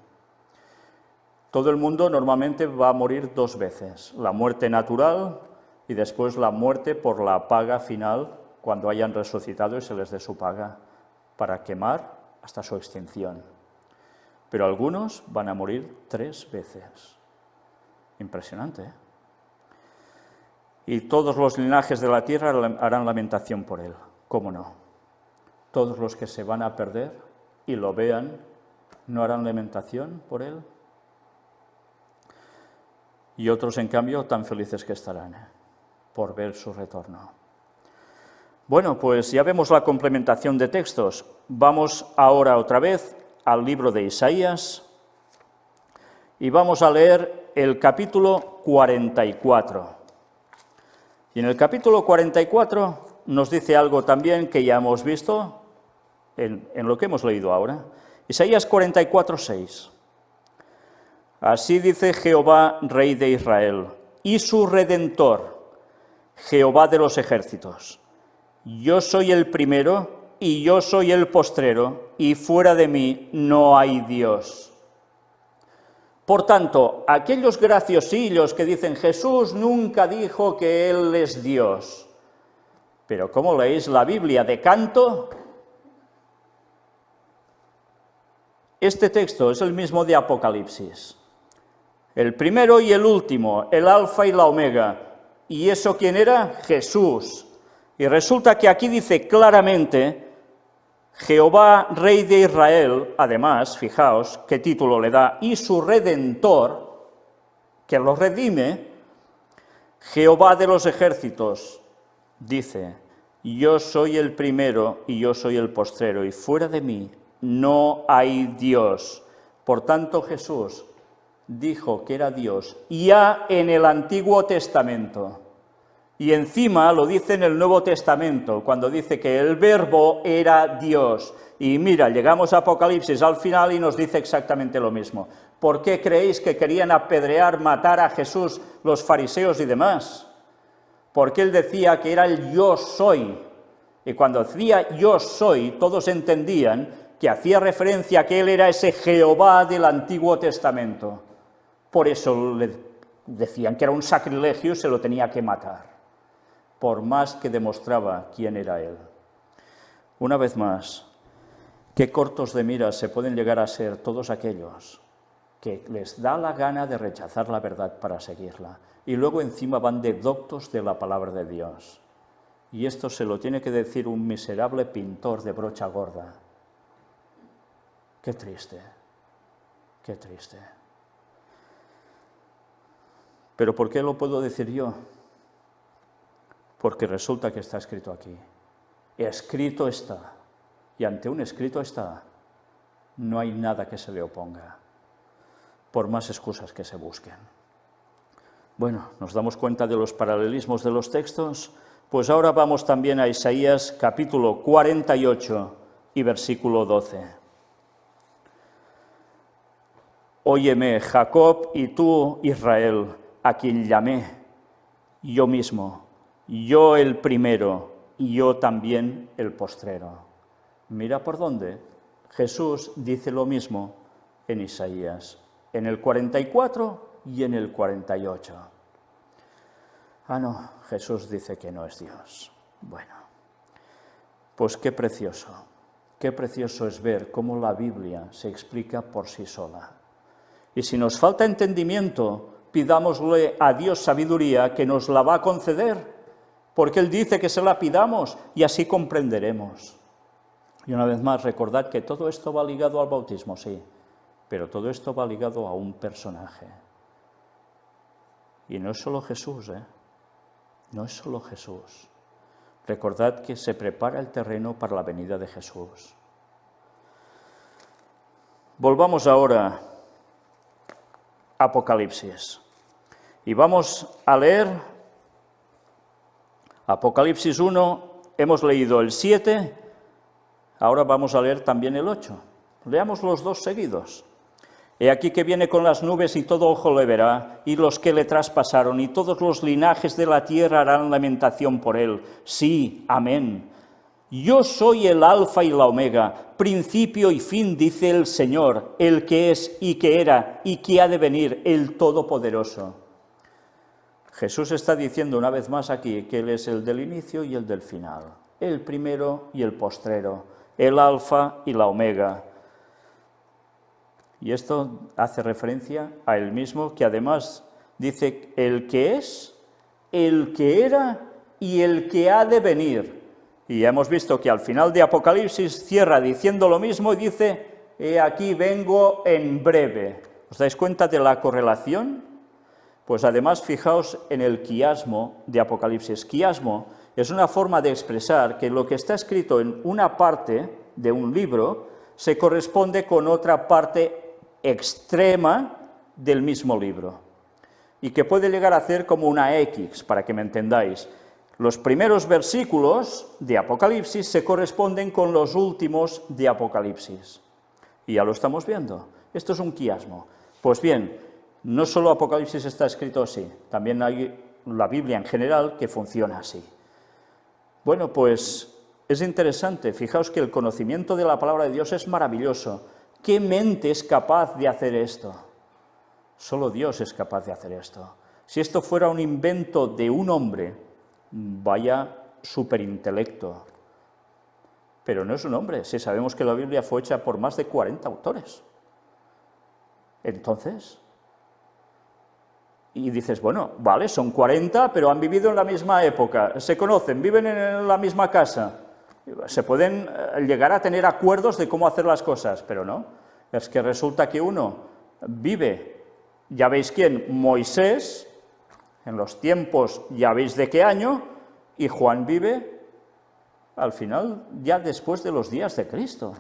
Todo el mundo normalmente va a morir dos veces, la muerte natural y después la muerte por la paga final, cuando hayan resucitado y se les dé su paga, para quemar hasta su extinción. Pero algunos van a morir 3 veces. Impresionante, ¿eh? Y todos los linajes de la tierra harán lamentación por él. ¿Cómo no? Todos los que se van a perder y lo vean, ¿no harán lamentación por él? Y otros, en cambio, tan felices que estarán, por ver su retorno. Bueno, pues ya vemos la complementación de textos. Vamos ahora otra vez al libro de Isaías y vamos a leer el capítulo 44. Y en el capítulo 44 nos dice algo también que ya hemos visto en lo que hemos leído ahora. Isaías 44, 6. Así dice Jehová, Rey de Israel, y su Redentor, Jehová de los ejércitos. Yo soy el primero y yo soy el postrero, y fuera de mí no hay Dios. Por tanto, aquellos graciosillos que dicen Jesús nunca dijo que Él es Dios, pero ¿cómo leéis la Biblia de canto? Este texto es el mismo de Apocalipsis. El primero y el último, el alfa y la omega. ¿Y eso quién era? Jesús. Y resulta que aquí dice claramente, Jehová, Rey de Israel, además, fijaos qué título le da, y su Redentor, que lo redime, Jehová de los ejércitos, dice, yo soy el primero y yo soy el postrero, y fuera de mí no hay Dios. Por tanto, Jesús dijo que era Dios ya en el Antiguo Testamento. Y encima lo dice en el Nuevo Testamento, cuando dice que el Verbo era Dios. Y mira, llegamos a Apocalipsis al final y nos dice exactamente lo mismo. ¿Por qué creéis que querían apedrear, matar a Jesús los fariseos y demás? Porque él decía que era el yo soy. Y cuando decía yo soy, todos entendían que hacía referencia a que él era ese Jehová del Antiguo Testamento. Por eso le decían que era un sacrilegio y se lo tenía que matar, por más que demostraba quién era él. Una vez más, qué cortos de miras se pueden llegar a ser todos aquellos que les da la gana de rechazar la verdad para seguirla, y luego encima van de doctos de la palabra de Dios. Y esto se lo tiene que decir un miserable pintor de brocha gorda. Qué triste, qué triste. ¿Pero por qué lo puedo decir yo? porque resulta que está escrito aquí. Escrito está, y ante un escrito está, no hay nada que se le oponga, por más excusas que se busquen. Bueno, nos damos cuenta de los paralelismos de los textos, pues ahora vamos también a Isaías capítulo 48 y versículo 12. Óyeme, Jacob, y tú, Israel, a quien llamé, yo mismo, yo el primero, y yo también el postrero. Mira por dónde. Jesús dice lo mismo en Isaías, en el 44 y en el 48. Ah, no, Jesús dice que no es Dios. Bueno, pues qué precioso es ver cómo la Biblia se explica por sí sola. Y si nos falta entendimiento, pidámosle a Dios sabiduría, que nos la va a conceder, porque Él dice que se la pidamos y así comprenderemos. Y una vez más, recordad que todo esto va ligado al bautismo, sí, pero todo esto va ligado a un personaje. Y no es solo Jesús, no es solo Jesús. Recordad que se prepara el terreno para la venida de Jesús. Volvamos ahora a Apocalipsis. Y vamos a leer Apocalipsis 1, hemos leído el 7, ahora vamos a leer también el 8. Leamos los dos seguidos. He aquí que viene con las nubes y todo ojo le verá, y los que le traspasaron, y todos los linajes de la tierra harán lamentación por él. Sí, amén. Yo soy el alfa y la omega, principio y fin, dice el Señor, el que es y que era y que ha de venir, el Todopoderoso. Jesús está diciendo una vez más aquí que Él es el del inicio y el del final, el primero y el postrero, el alfa y la omega. Y esto hace referencia a Él mismo, que además dice el que es, el que era y el que ha de venir. Y ya hemos visto que al final de Apocalipsis cierra diciendo lo mismo y dice, he aquí vengo en breve. ¿Os dais cuenta de la correlación? Pues además fijaos en el quiasmo de Apocalipsis. Quiasmo es una forma de expresar que lo que está escrito en una parte de un libro se corresponde con otra parte extrema del mismo libro, y que puede llegar a hacer como una X, para que me entendáis. Los primeros versículos de Apocalipsis se corresponden con los últimos de Apocalipsis, y ya lo estamos viendo. Esto es un quiasmo. Pues bien, no solo Apocalipsis está escrito así, también hay la Biblia en general que funciona así. Bueno, pues es interesante, fijaos que el conocimiento de la palabra de Dios es maravilloso. ¿Qué mente es capaz de hacer esto? Solo Dios es capaz de hacer esto. Si esto fuera un invento de un hombre, vaya superintelecto. Pero no es un hombre, si sabemos que la Biblia fue hecha por más de 40 autores. Entonces, y dices, bueno, vale, son 40, pero han vivido en la misma época, se conocen, viven en la misma casa. Se pueden llegar a tener acuerdos de cómo hacer las cosas, pero no. Es que resulta que uno vive, ya veis quién, Moisés, en los tiempos, ya veis de qué año, y Juan vive al final, ya después de los días de Cristo.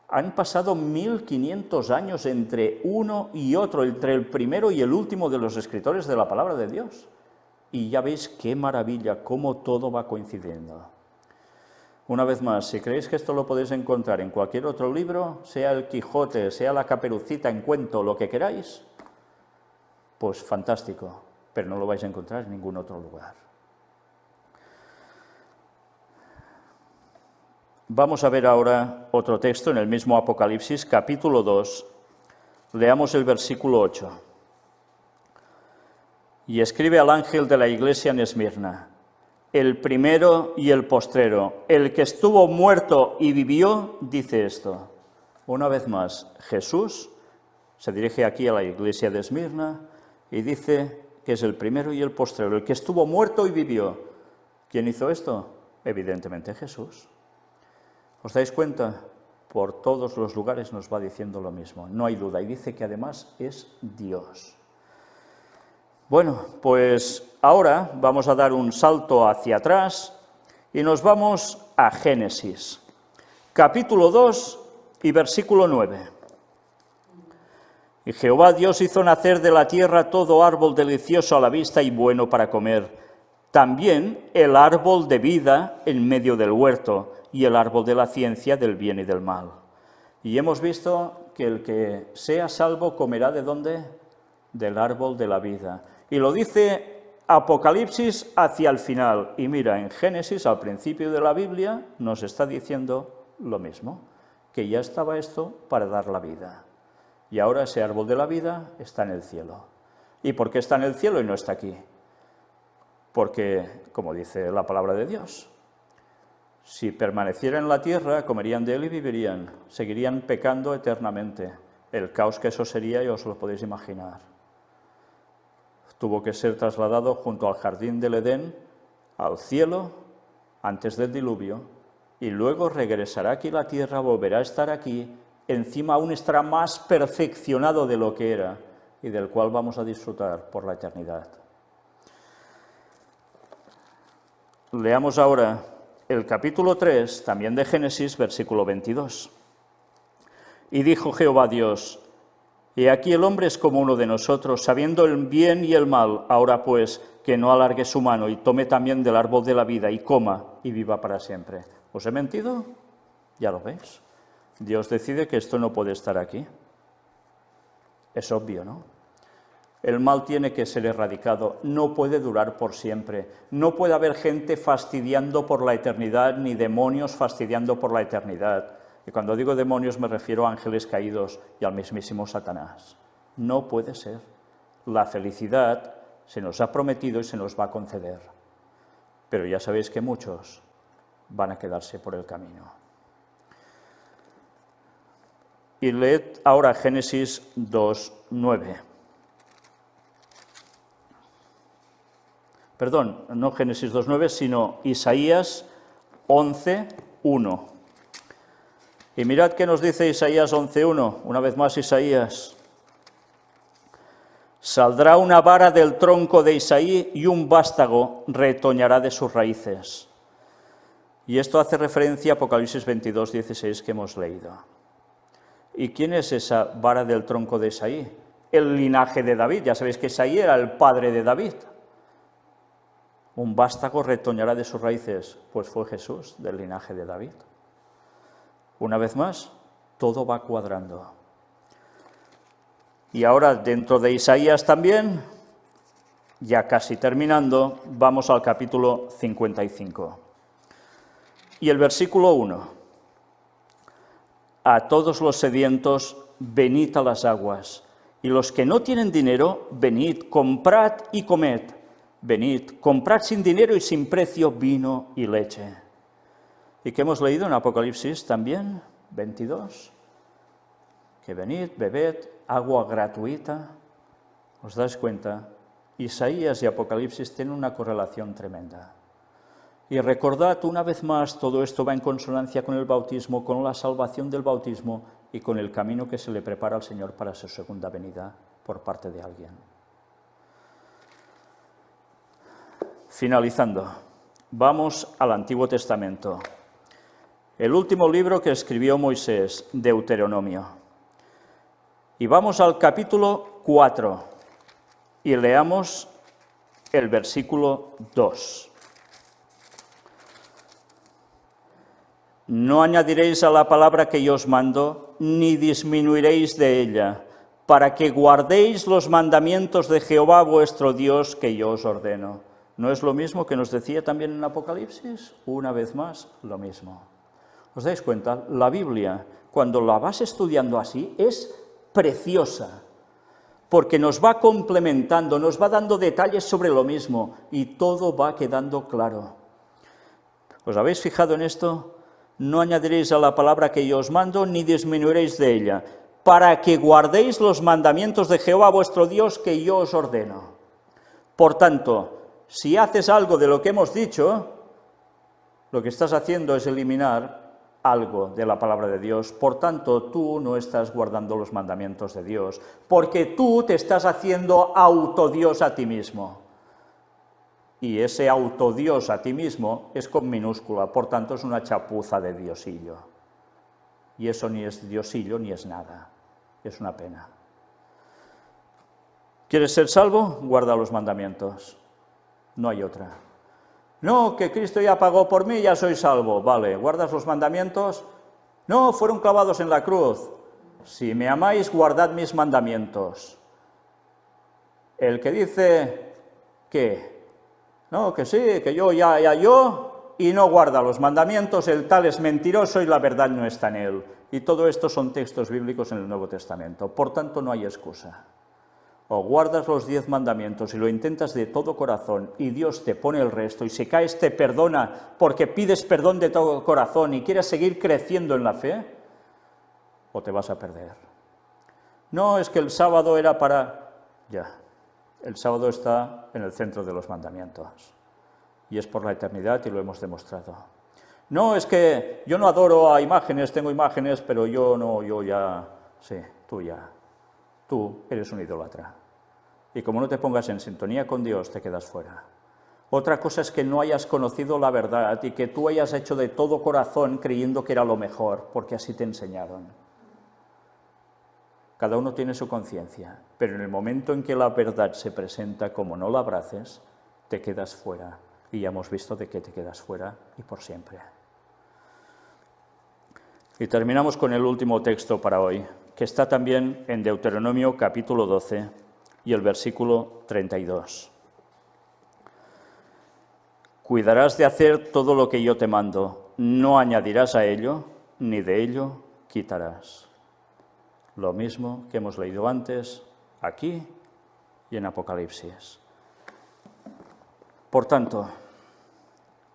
Han pasado 1500 años entre uno y otro, entre el primero y el último de los escritores de la palabra de Dios. Y ya veis qué maravilla, cómo todo va coincidiendo. Una vez más, si creéis que esto lo podéis encontrar en cualquier otro libro, sea el Quijote, sea la Caperucita en cuento, lo que queráis, pues fantástico, pero no lo vais a encontrar en ningún otro lugar. Vamos a ver ahora otro texto en el mismo Apocalipsis, capítulo 2, leamos el versículo 8. Y escribe al ángel de la iglesia en Esmirna, el primero y el postrero, el que estuvo muerto y vivió, dice esto. Una vez más, Jesús se dirige aquí a la iglesia de Esmirna y dice que es el primero y el postrero, el que estuvo muerto y vivió. ¿Quién hizo esto? Evidentemente Jesús. ¿Os dais cuenta? Por todos los lugares nos va diciendo lo mismo, no hay duda, y dice que además es Dios. Bueno, pues ahora vamos a dar un salto hacia atrás y nos vamos a Génesis, capítulo 2 y versículo 9. Y Jehová Dios hizo nacer de la tierra todo árbol delicioso a la vista y bueno para comer, también el árbol de vida en medio del huerto y el árbol de la ciencia del bien y del mal. Y hemos visto que el que sea salvo comerá ¿de dónde? Del árbol de la vida. Y lo dice Apocalipsis hacia el final. Y mira, en Génesis, al principio de la Biblia, nos está diciendo lo mismo, que ya estaba esto para dar la vida. Y ahora ese árbol de la vida está en el cielo. ¿Y por qué está en el cielo y no está aquí? Porque, como dice la palabra de Dios, si permaneciera en la tierra, comerían de él y vivirían, seguirían pecando eternamente. El caos que eso sería, ya os lo podéis imaginar. Tuvo que ser trasladado junto al jardín del Edén, al cielo, antes del diluvio, y luego regresará aquí a la tierra, volverá a estar aquí, encima aún estará más perfeccionado de lo que era, y del cual vamos a disfrutar por la eternidad. Leamos ahora el capítulo 3, también de Génesis, versículo 22. Y dijo Jehová Dios: He aquí el hombre es como uno de nosotros, sabiendo el bien y el mal. Ahora pues, que no alargue su mano y tome también del árbol de la vida y coma y viva para siempre. ¿Os he mentido? Ya lo veis. Dios decide que esto no puede estar aquí. Es obvio, ¿no? El mal tiene que ser erradicado, no puede durar por siempre. No puede haber gente fastidiando por la eternidad, ni demonios fastidiando por la eternidad. Y cuando digo demonios me refiero a ángeles caídos y al mismísimo Satanás. No puede ser. La felicidad se nos ha prometido y se nos va a conceder. Pero ya sabéis que muchos van a quedarse por el camino. Y leed ahora Génesis 2:9. Perdón, no Génesis 2:9, sino Isaías 11:1. Y mirad qué nos dice Isaías 11:1, una vez más Isaías. Saldrá una vara del tronco de Isaí y un vástago retoñará de sus raíces. Y esto hace referencia a Apocalipsis 22:16 que hemos leído. ¿Y quién es esa vara del tronco de Isaí? El linaje de David. Ya sabéis que Isaí era el padre de David. Un vástago retoñará de sus raíces, pues fue Jesús del linaje de David. Una vez más, todo va cuadrando. Y ahora, dentro de Isaías también, ya casi terminando, vamos al capítulo 55. Y el versículo 1. A todos los sedientos, venid a las aguas, y los que no tienen dinero, venid, comprad y comed. Venid, comprad sin dinero y sin precio vino y leche. ¿Y qué hemos leído en Apocalipsis también? 22. Que venid, bebed, agua gratuita. ¿Os dais cuenta? Isaías y Apocalipsis tienen una correlación tremenda. Y recordad una vez más, todo esto va en consonancia con el bautismo, con la salvación del bautismo y con el camino que se le prepara al Señor para su segunda venida por parte de alguien. Finalizando, vamos al Antiguo Testamento. El último libro que escribió Moisés, Deuteronomio. Y vamos al capítulo 4 y leamos el versículo 2. No añadiréis a la palabra que yo os mando, ni disminuiréis de ella, para que guardéis los mandamientos de Jehová vuestro Dios que yo os ordeno. ¿No es lo mismo que nos decía también en Apocalipsis? Una vez más, lo mismo. ¿Os dais cuenta? La Biblia, cuando la vas estudiando así, es preciosa, porque nos va complementando, nos va dando detalles sobre lo mismo, y todo va quedando claro. ¿Os habéis fijado en esto? No añadiréis a la palabra que yo os mando, ni disminuiréis de ella, para que guardéis los mandamientos de Jehová vuestro Dios que yo os ordeno. Por tanto, si haces algo de lo que hemos dicho, lo que estás haciendo es eliminar algo de la palabra de Dios. Por tanto, tú no estás guardando los mandamientos de Dios, porque tú te estás haciendo autodios a ti mismo. y ese autodios a ti mismo es con minúscula, por tanto es una chapuza de diosillo. Y eso ni es diosillo ni es nada, es una pena. ¿Quieres ser salvo? Guarda los mandamientos, no hay otra. No, que Cristo ya pagó por mí, ya soy salvo, vale, ¿guardas los mandamientos? No, fueron clavados en la cruz. Si me amáis, guardad mis mandamientos. El que dice que, no, que sí, que yo, y no guarda los mandamientos, el tal es mentiroso y la verdad no está en él. Y todo esto son textos bíblicos en el Nuevo Testamento, por tanto no hay excusa. O guardas los 10 mandamientos y lo intentas de todo corazón y Dios te pone el resto y si caes te perdona porque pides perdón de todo corazón y quieres seguir creciendo en la fe, o te vas a perder. No, es que el sábado era para... Ya, el sábado está en el centro de los mandamientos y es por la eternidad y lo hemos demostrado. No, es que yo no adoro a imágenes, tengo imágenes, pero yo no, yo ya... Sí, tú ya. Tú eres un idólatra. Y como no te pongas en sintonía con Dios, te quedas fuera. Otra cosa es que no hayas conocido la verdad y que tú hayas hecho de todo corazón creyendo que era lo mejor, porque así te enseñaron. Cada uno tiene su conciencia, pero en el momento en que la verdad se presenta como no la abraces, te quedas fuera. Y ya hemos visto de que te quedas fuera y por siempre. Y terminamos con el último texto para hoy, que está también en Deuteronomio capítulo 12 y el versículo 32. Cuidarás de hacer todo lo que yo te mando, no añadirás a ello, ni de ello quitarás. Lo mismo que hemos leído antes, aquí y en Apocalipsis. Por tanto,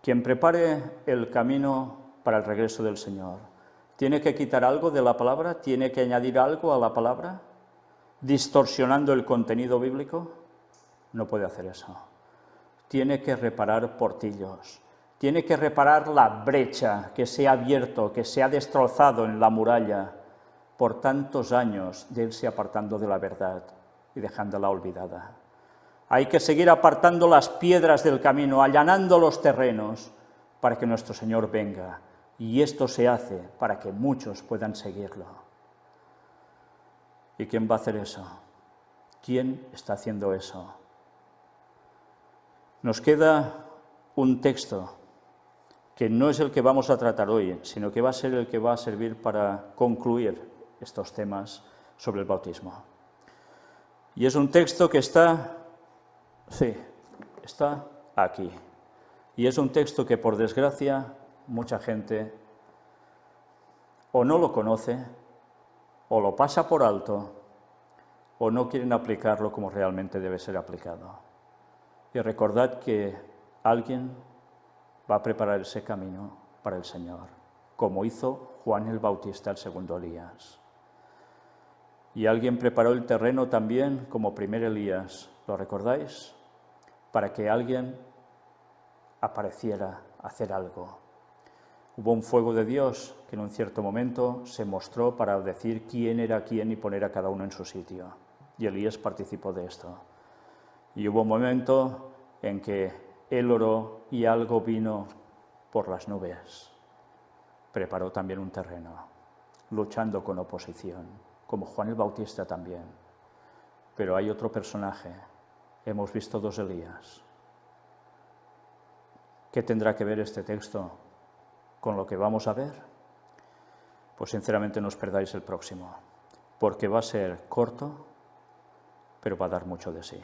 quien prepare el camino para el regreso del Señor, ¿tiene que quitar algo de la palabra? ¿Tiene que añadir algo a la palabra? ¿Distorsionando el contenido bíblico? No puede hacer eso. Tiene que reparar portillos, tiene que reparar la brecha que se ha abierto, que se ha destrozado en la muralla por tantos años de irse apartando de la verdad y dejándola olvidada. Hay que seguir apartando las piedras del camino, allanando los terrenos para que nuestro Señor venga. Y esto se hace para que muchos puedan seguirlo. ¿Y quién va a hacer eso? ¿Quién está haciendo eso? Nos queda un texto que no es el que vamos a tratar hoy, sino que va a ser el que va a servir para concluir estos temas sobre el bautismo. Y es un texto que está aquí. Y es un texto que, por desgracia, mucha gente o no lo conoce, o lo pasa por alto, o no quieren aplicarlo como realmente debe ser aplicado. Y recordad que alguien va a preparar ese camino para el Señor, como hizo Juan el Bautista, el segundo Elías. Y alguien preparó el terreno también como primer Elías, ¿lo recordáis? Para que alguien apareciera a hacer algo. Hubo un fuego de Dios que en un cierto momento se mostró para decir quién era quién y poner a cada uno en su sitio. Y Elías participó de esto. Y hubo un momento en que él oró y algo vino por las nubes. Preparó también un terreno, luchando con oposición, como Juan el Bautista también. Pero hay otro personaje. Hemos visto 2 Elías. ¿Qué tendrá que ver este texto con lo que vamos a ver? Pues sinceramente no os perdáis el próximo, porque va a ser corto, pero va a dar mucho de sí.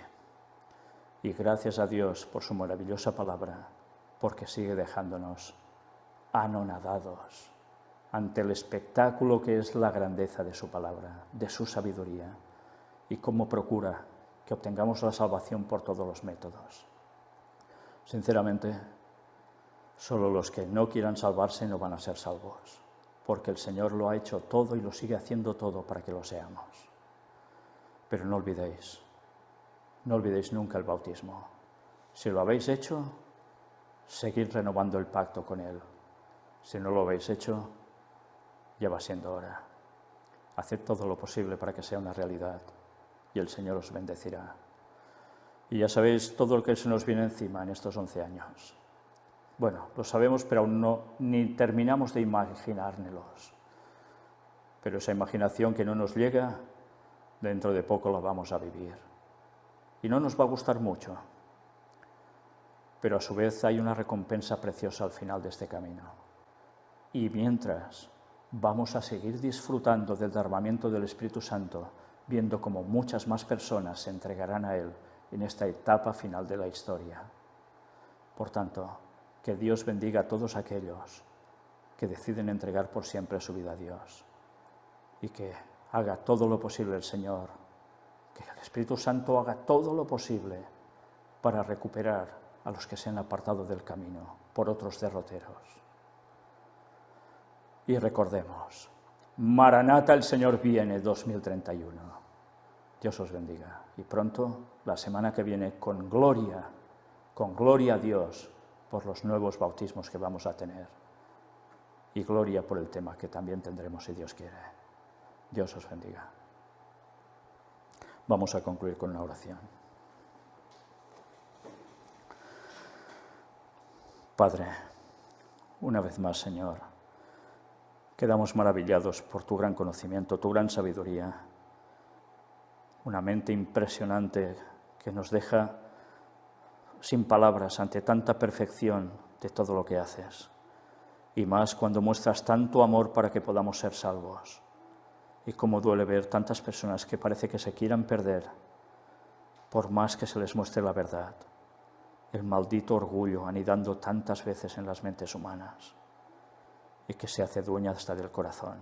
Y gracias a Dios por su maravillosa palabra, porque sigue dejándonos anonadados ante el espectáculo que es la grandeza de su palabra, de su sabiduría, y cómo procura que obtengamos la salvación por todos los métodos. Sinceramente, solo los que no quieran salvarse no van a ser salvos, porque el Señor lo ha hecho todo y lo sigue haciendo todo para que lo seamos. Pero no olvidéis nunca el bautismo. Si lo habéis hecho, seguid renovando el pacto con Él. Si no lo habéis hecho, ya va siendo hora. Haced todo lo posible para que sea una realidad y el Señor os bendecirá. Y ya sabéis todo lo que se nos viene encima en estos 11 años. Bueno, lo sabemos, pero aún no, ni terminamos de imaginárnoslos. Pero esa imaginación que no nos llega, dentro de poco la vamos a vivir. Y no nos va a gustar mucho, pero a su vez hay una recompensa preciosa al final de este camino. Y mientras vamos a seguir disfrutando del derramamiento del Espíritu Santo, viendo cómo muchas más personas se entregarán a Él en esta etapa final de la historia. Por tanto, que Dios bendiga a todos aquellos que deciden entregar por siempre su vida a Dios y que haga todo lo posible el Señor, que el Espíritu Santo haga todo lo posible para recuperar a los que se han apartado del camino por otros derroteros. Y recordemos, Maranata, el Señor viene 2031. Dios os bendiga. Y pronto, la semana que viene, con gloria a Dios por los nuevos bautismos que vamos a tener. Y gloria por el tema que también tendremos si Dios quiere. Dios os bendiga. Vamos a concluir con una oración. Padre, una vez más, Señor, quedamos maravillados por tu gran conocimiento, tu gran sabiduría, una mente impresionante que nos deja sin palabras ante tanta perfección de todo lo que haces, y más cuando muestras tanto amor para que podamos ser salvos. Y cómo duele ver tantas personas que parece que se quieran perder por más que se les muestre la verdad. El maldito orgullo anidando tantas veces en las mentes humanas y que se hace dueña hasta del corazón.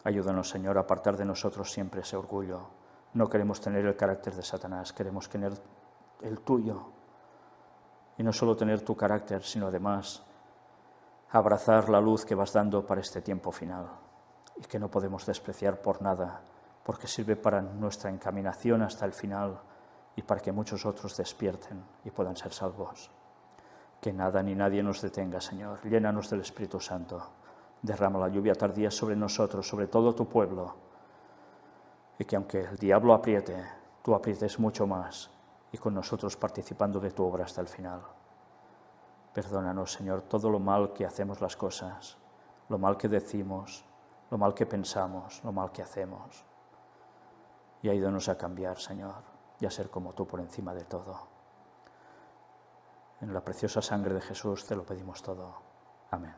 Ayúdanos, Señor, a apartar de nosotros siempre ese orgullo. No queremos tener el carácter de Satanás, queremos tener el tuyo. Y no solo tener tu carácter, sino además abrazar la luz que vas dando para este tiempo final y que no podemos despreciar por nada, porque sirve para nuestra encaminación hasta el final y para que muchos otros despierten y puedan ser salvos. Que nada ni nadie nos detenga, Señor. Llénanos del Espíritu Santo. Derrama la lluvia tardía sobre nosotros, sobre todo tu pueblo. Y que aunque el diablo apriete, tú aprietes mucho más y con nosotros participando de tu obra hasta el final. Perdónanos, Señor, todo lo mal que hacemos las cosas, lo mal que decimos, lo mal que pensamos, lo mal que hacemos. Y ayúdanos a cambiar, Señor, y a ser como tú por encima de todo. En la preciosa sangre de Jesús te lo pedimos todo. Amén.